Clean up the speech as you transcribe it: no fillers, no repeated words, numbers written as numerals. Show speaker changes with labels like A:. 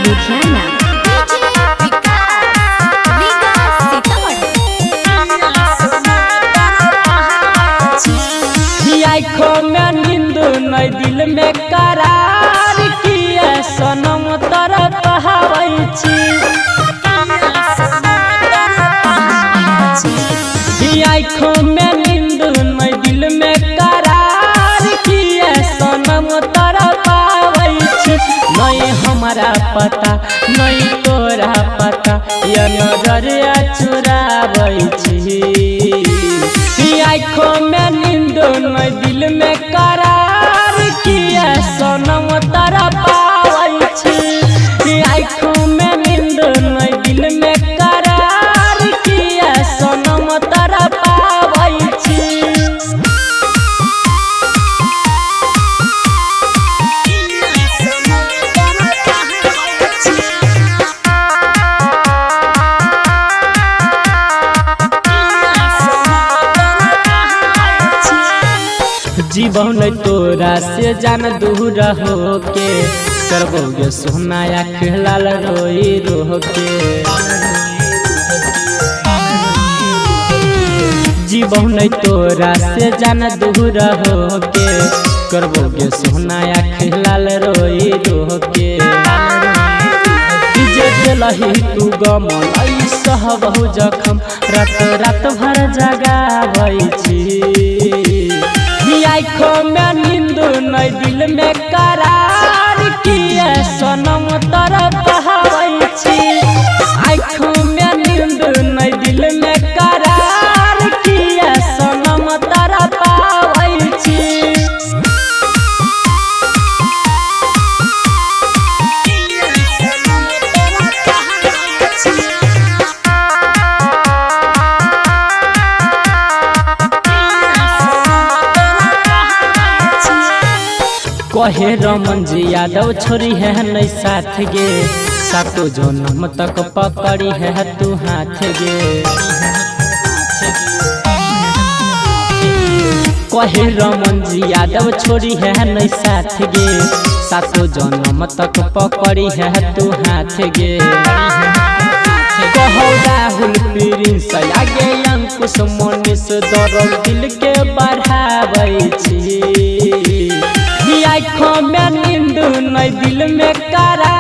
A: लुधियाना।
B: आँखों में नींद नहीं दिल में करार किया सनम तरफ हवाई आँखों में नींद नहीं दिल में करार किया सनम तरफ हवाई नहीं हमारा पता नहीं तोरा पता या नजरिया चुरावै आँखों में नींद नहीं दिल में करार किया सनम तारा पावै आँखों में नींद नहीं दिल में करार किया सनम तारा पावै जीवन तोरा से जान दूर हो के करबोगे सोनाया खेलाल रोई रो के जीवन तोरा से जान दूर हो के करबोगे सोनाया खेलाल रोई रो के लही तू गमन सहबहु जखम रात रात भर जगावै आँखों में नींद नहीं दिल में करार किया सनम तरफ हवाई आँखों में नींद नहीं दिल में करार किया सनम तरफ हवाई कहे रमन जी यादव छोरी है नहीं साथ गे सातो जन्म तक पकड़ी है तू हाथ गे कहे रमन जी यादव छोरी है नहीं साथ गे सातो जन्म तक पकड़ी है तू हाथ गे कहो राहुल प्रिंस आगे अंकुश मनीष दरद दिल के बढ़ावै आँखों में नींद नहीं दिल में करा